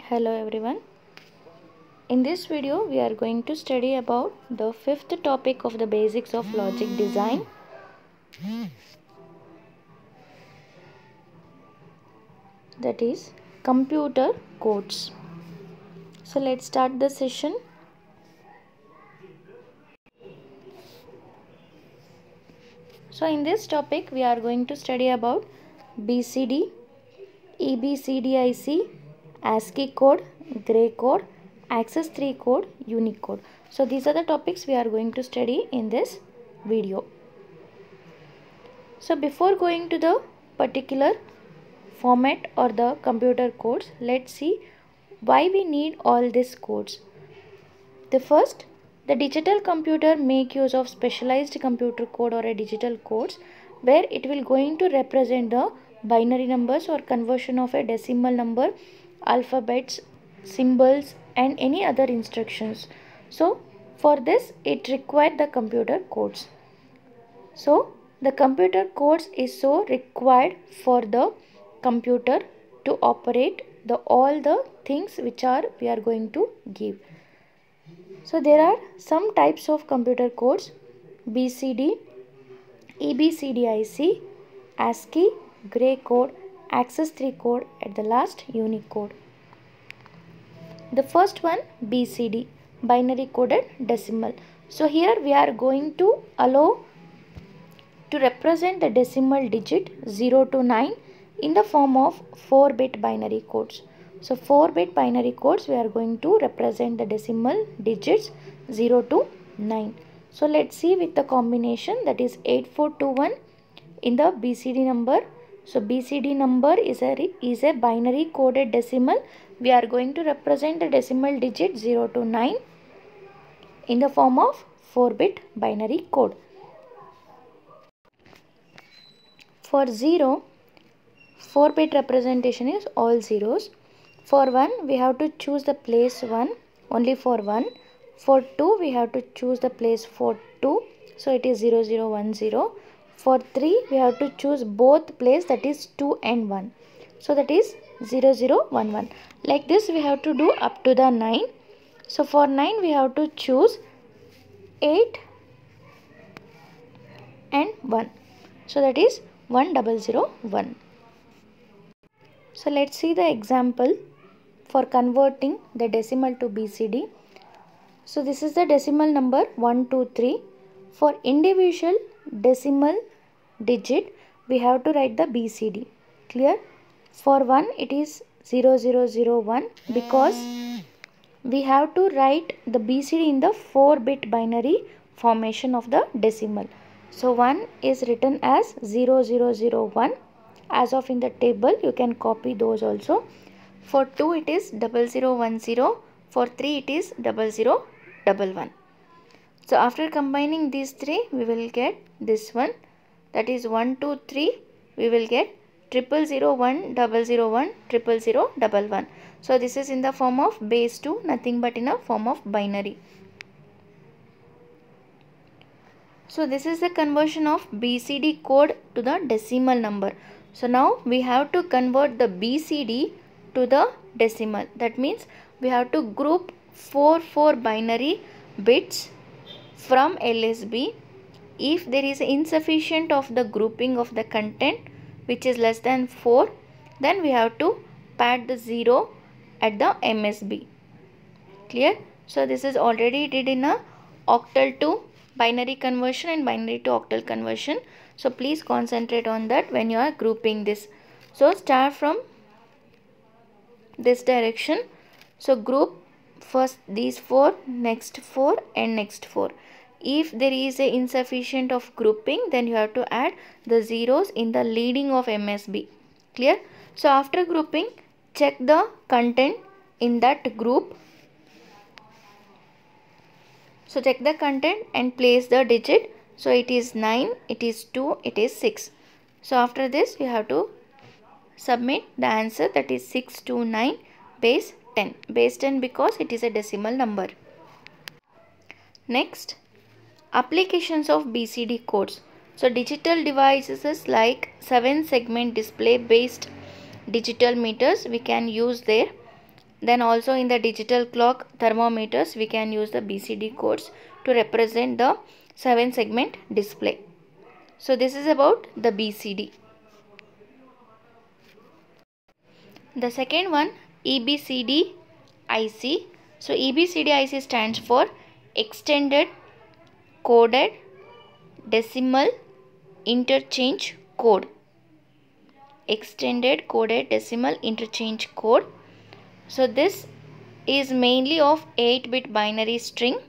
Hello everyone. In this video we are going to study about the fifth topic of the basics of logic design. That is computer codes. So let's start the session. So in this topic we are going to study about BCD, EBCDIC, ASCII code, Gray code, Access 3 code, Unicode. So these are the topics we are going to study in this video. So before going to the particular format or the computer codes, let's see why we need all these codes. The digital computer make use of specialized computer code or a digital codes where it will going to represent the binary numbers or conversion of a decimal number, alphabets, symbols and any other instructions. So for this it required the computer codes. So the computer codes is so required for the computer to operate all the things which we are going to give. So there are some types of computer codes: BCD, EBCDIC, ASCII, Gray code, Access 3 code, at the last Unicode. The first one, BCD, binary coded decimal. So here we are going to allow to represent the decimal digit 0 to 9 in the form of 4-bit binary codes. So 4-bit binary codes we are going to represent the decimal digits 0 to 9. So let's see with the combination, that is 8421 in the BCD number. So BCD number is a binary coded decimal. We are going to represent the decimal digit 0 to 9 in the form of 4-bit binary code. For 0, 4-bit representation is all zeros. For 1, we have to choose the place 1 only for 1. For 2, we have to choose the place for 2. So it is 0, 0, 1, 0. For 3, we have to choose both place, that is 2 and 1. So that is 0, 0, 1, 1. Like this we have to do up to the 9. So for 9, we have to choose 8 and 1. So that is 1001. So let's see the example for converting the decimal to BCD. So this is the decimal number 123. For individual decimal digit we have to write the BCD. Clear? For 1 it is 0001 because we have to write the BCD in the 4-bit binary formation of the decimal. So 1 is written as 0001. As of in the table, you can copy those also. For 2 it is 0010. For 3 it is 0011. So after combining these three, we will get this one, that is 123. We will get 0001, 001, 00011. So this is in the form of base 2, nothing but in a form of binary. So this is the conversion of BCD code to the decimal number. So now we have to convert the BCD to the decimal. That means we have to group 4 binary bits from LSB. If there is insufficient of the grouping of the content which is less than 4, then we have to pad the 0 at the MSB. Clear? So this is already did in a octal to binary conversion and binary to octal conversion. So please concentrate on that when you are grouping this. So start from this direction. So group first these 4, next 4 and next 4. If there is a insufficient of grouping, then you have to add the zeros in the leading of MSB. Clear? So after grouping, check the content in that group. So check the content and place the digit. So it is 9, it is 2, it is 6. So after this you have to submit the answer, that is 629 base 10. Base 10 because it is a decimal number. Next, applications of BCD codes. So digital devices like 7-segment display based digital meters we can use there. Then also in the digital clock thermometers we can use the BCD codes to represent the 7 segment display. So this is about the BCD. The second one, EBCD IC. So EBCD IC stands for Extended Coded Decimal Interchange Code. Extended Coded Decimal Interchange Code. So this is mainly of 8-bit binary string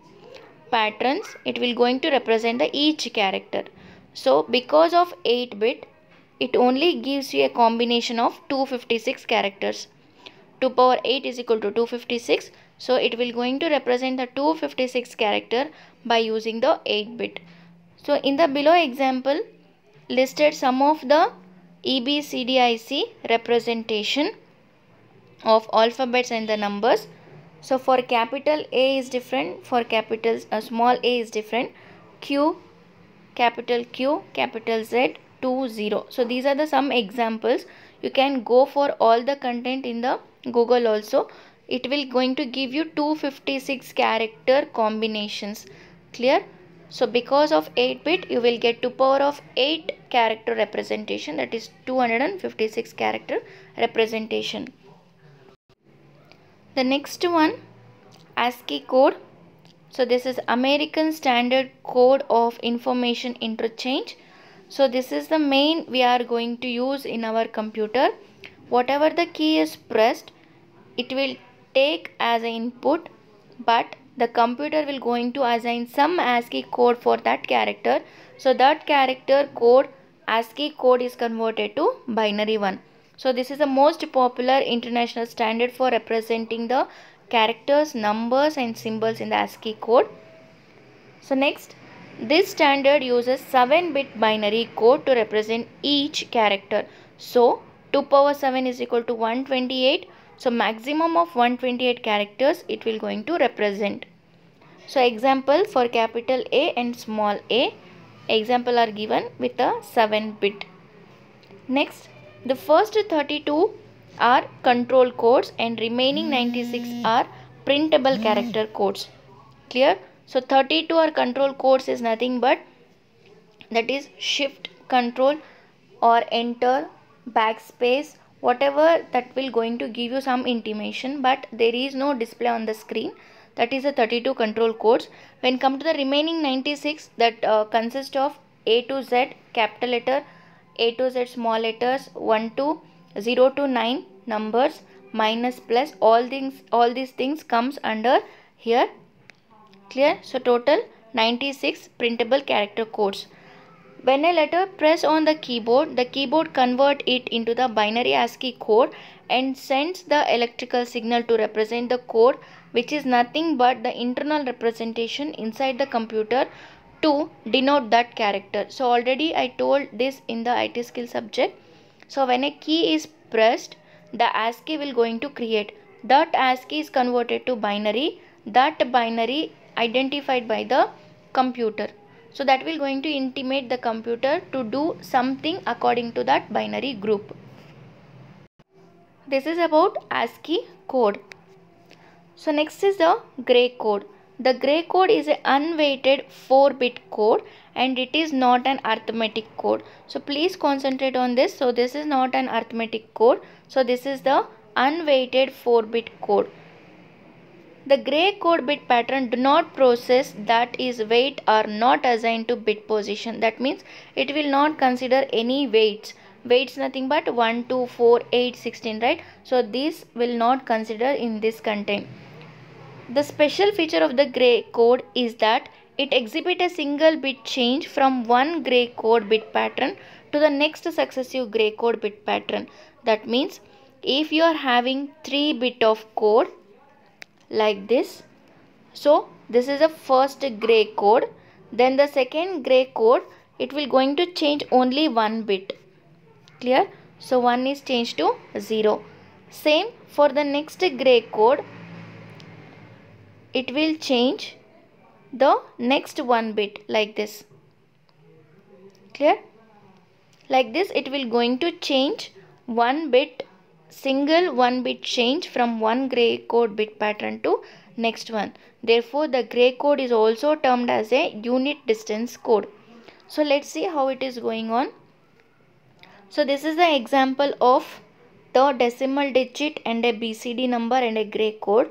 patterns. It will going to represent the each character. So because of 8-bit, it only gives you a combination of 256 characters. 2 power 8 is equal to 256. So it will going to represent the 256 character by using the 8-bit. So in the below example listed some of the EBCDIC representation of alphabets and the numbers. So for capital A is different, for capital small a is different, Q, capital Z, 2, 0. So these are the some examples. You can go for all the content in the Google also. It will going to give you 256 character combinations. Clear? So because of 8-bit, you will get 2 power of 8 character representation, that is 256 character representation. The next one, ASCII code. So this is American Standard Code of Information Interchange. So this is the main we are going to use in our computer. Whatever the key is pressed, it will take as an input, but the computer will going to assign some ASCII code for that character. So that character code, ASCII code, is converted to binary 1. So this is the most popular international standard for representing the characters, numbers and symbols in the ASCII code. So next, this standard uses 7-bit binary code to represent each character. So 2 power 7 is equal to 128. So maximum of 128 characters it will going to represent. So example for capital A and small a, example are given with a 7-bit. Next, the first 32 are control codes and remaining 96 are printable character codes. Clear? So 32 are control codes is nothing but that is shift control or enter, backspace, whatever that will going to give you some intimation, but there is no display on the screen. That is the 32 control codes. When come to the remaining 96, that consist of A to Z capital letter, A to Z small letters, 1 to 0 to 9 numbers, minus, plus, all these things comes under here. Clear? So total 96 printable character codes. When a letter press on the keyboard convert it into the binary ASCII code and sends the electrical signal to represent the code, which is nothing but the internal representation inside the computer to denote that character. So already I told this in the IT skill subject. So when a key is pressed, the ASCII will going to create. That ASCII is converted to binary. That binary identified by the computer. So that will going to intimate the computer to do something according to that binary group. This is about ASCII code. So next is the gray code. The gray code is an unweighted 4-bit code and it is not an arithmetic code. So please concentrate on this. So this is not an arithmetic code. So this is the unweighted 4-bit code. The gray code bit pattern do not process, that is weight are not assigned to bit position. That means it will not consider any weights. Weights nothing but 1, 2, 4, 8, 16, right? So this will not consider in this content. The special feature of the gray code is that it exhibits a single bit change from one gray code bit pattern to the next successive gray code bit pattern. That means if you are having 3 bit of code like this, so this is the first gray code, then the second gray code it will going to change only 1 bit. Clear? So 1 is changed to 0. Same for the next gray code, it will change the next 1 bit like this. Clear? Like this it will going to change 1 bit single 1 bit change from one gray code bit pattern to next one. Therefore, the gray code is also termed as a unit distance code. So let's see how it is going on. So this is the example of the decimal digit and a BCD number and a gray code.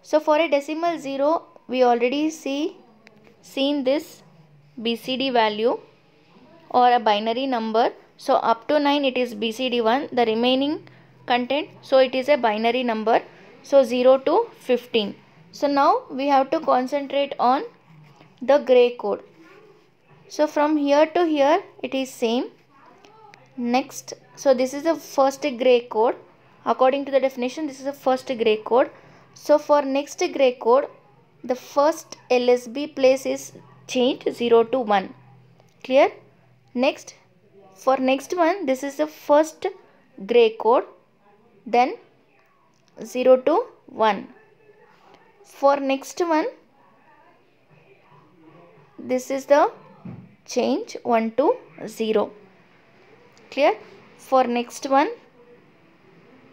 So for a decimal 0, we already seen this BCD value or a binary number. So up to 9 it is BCD 1, the remaining content, so it is a binary number, so 0 to 15. So now we have to concentrate on the gray code. So from here to here it is same. Next, so this is the first gray code. According to the definition, this is the first gray code. So for next gray code, the first LSB place is changed 0 to 1. Clear? Next, for next one, this is the first gray code, then 0 to 1. For next one, this is the change 1 to 0. Clear? For next one,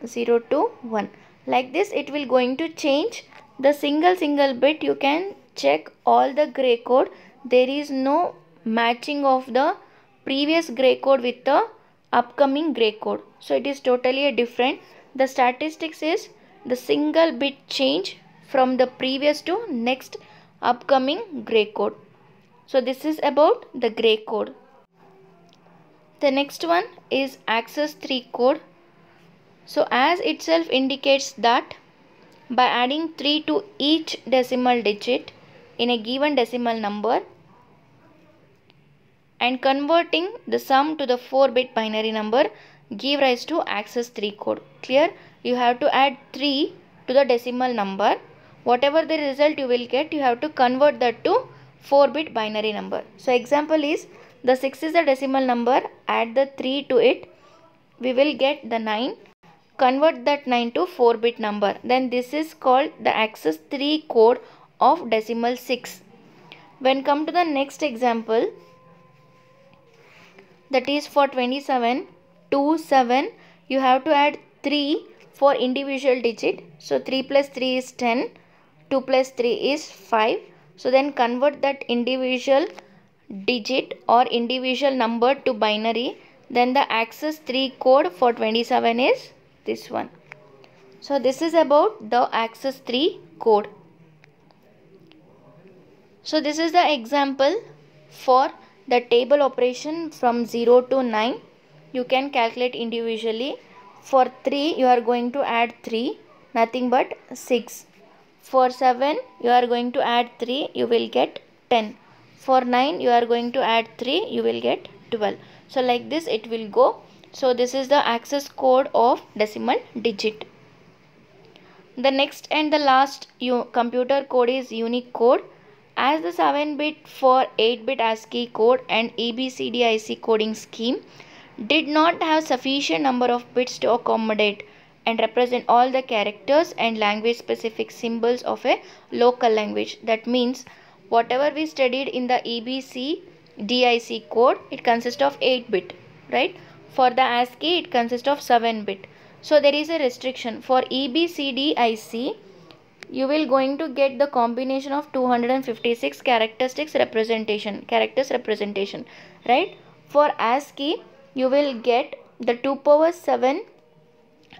0 to 1. Like this, it will going to change the single bit. You can check all the gray code. There is no matching of the previous gray code with the upcoming gray code. So it is totally different. The statistics is the single bit change from the previous to next upcoming gray code. So this is about the gray code. The next one is access 3 code. So as itself indicates that by adding 3 to each decimal digit in a given decimal number and converting the sum to the 4-bit binary number give rise to access 3 code. Clear? You have to add 3 to the decimal number. Whatever the result you will get, you have to convert that to 4-bit binary number. So example is, the 6 is the decimal number, add the 3 to it, we will get the 9. Convert that 9 to 4-bit number. Then this is called the access 3 code of decimal 6. When come to the next example, that is for 27, 2, 7, you have to add 3 for individual digit. So 3 plus 3 is 10, 2 plus 3 is 5. So then convert that individual digit or individual number to binary. Then the access 3 code for 27 is this one. So this is about the access 3 code. So this is the example for the table operation from 0 to 9. You can calculate individually. For 3 you are going to add 3, nothing but 6. For 7 you are going to add 3, you will get 10. For 9 you are going to add 3, you will get 12. So like this it will go. So this is the access code of decimal digit. The next and the last computer code is unique code. As the 7-bit for 8-bit ASCII code and ABCDIC coding scheme did not have sufficient number of bits to accommodate and represent all the characters and language specific symbols of a local language. That means whatever we studied in the ABCDIC code, it consists of 8-bit, right? For the ASCII it consists of 7-bit. So there is a restriction. For ABCDIC you will going to get the combination of 256 characters representation, right? For ASCII you will get the 2 power 7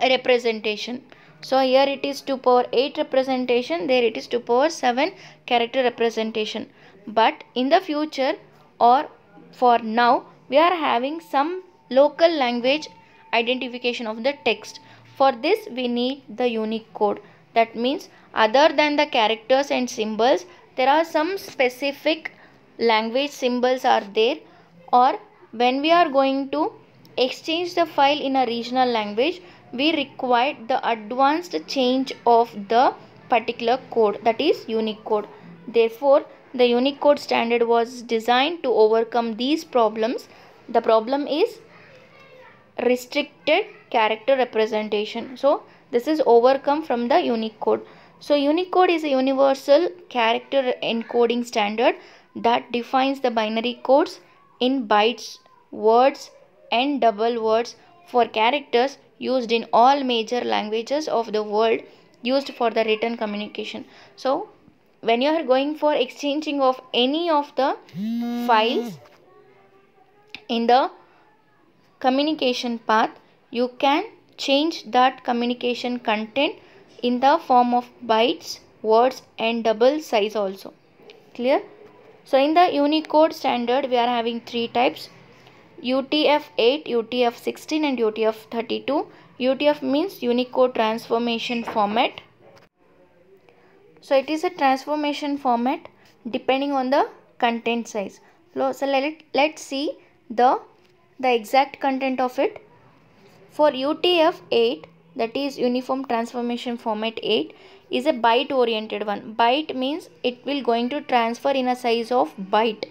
representation. So here it is 2 power 8 representation, there it is 2 power 7 character representation. But in the future or for now, we are having some local language identification of the text. For this we need the unique code. That means other than the characters and symbols, there are some specific language symbols are there, or when we are going to exchange the file in a regional language, we require the advanced change of the particular code, that is unique code. Therefore, the Unicode standard was designed to overcome these problems. The problem is restricted character representation. So, this is overcome from the Unicode. So, Unicode is a universal character encoding standard that defines the binary codes in bytes, words and double words for characters used in all major languages of the world, used for the written communication. So when you are going for exchanging of any of the files in the communication path, you can change that communication content in the form of bytes, words and double size also. Clear? So in the Unicode standard we are having three types: UTF-8, UTF-16 and UTF-32. UTF means Unicode Transformation Format. So it is a transformation format depending on the content size. So let's see the exact content of it. For UTF-8, that is Uniform Transformation Format 8, is a byte oriented one. Byte means it will going to transfer in a size of byte.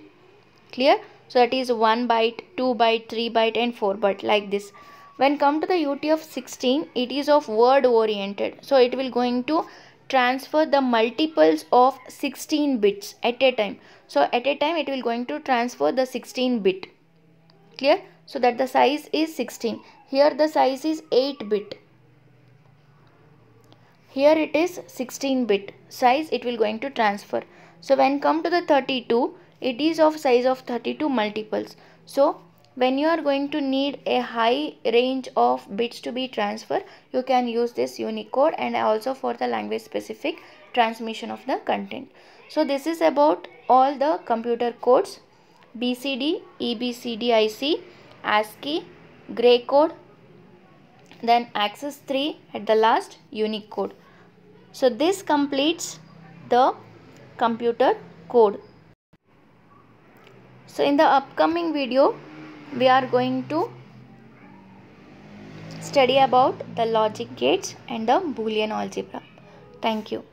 Clear? So that is 1 byte, 2 byte, 3 byte and 4 byte, like this. When come to the UTF-16, it is of word oriented. So it will going to transfer the multiples of 16 bits at a time. So at a time it will going to transfer the 16 bit. Clear? So that the size is 16. Here the size is 8 bit. Here it is 16 bit size it will going to transfer. So when come to the 32, it is of size of 32 multiples. So when you are going to need a high range of bits to be transferred, you can use this Unicode, and also for the language specific transmission of the content. So this is about all the computer codes: BCD, EBCDIC, ASCII, Gray code, then Access 3, at the last Unicode. So this completes the computer code. So in the upcoming video, we are going to study about the logic gates and the Boolean algebra. Thank you.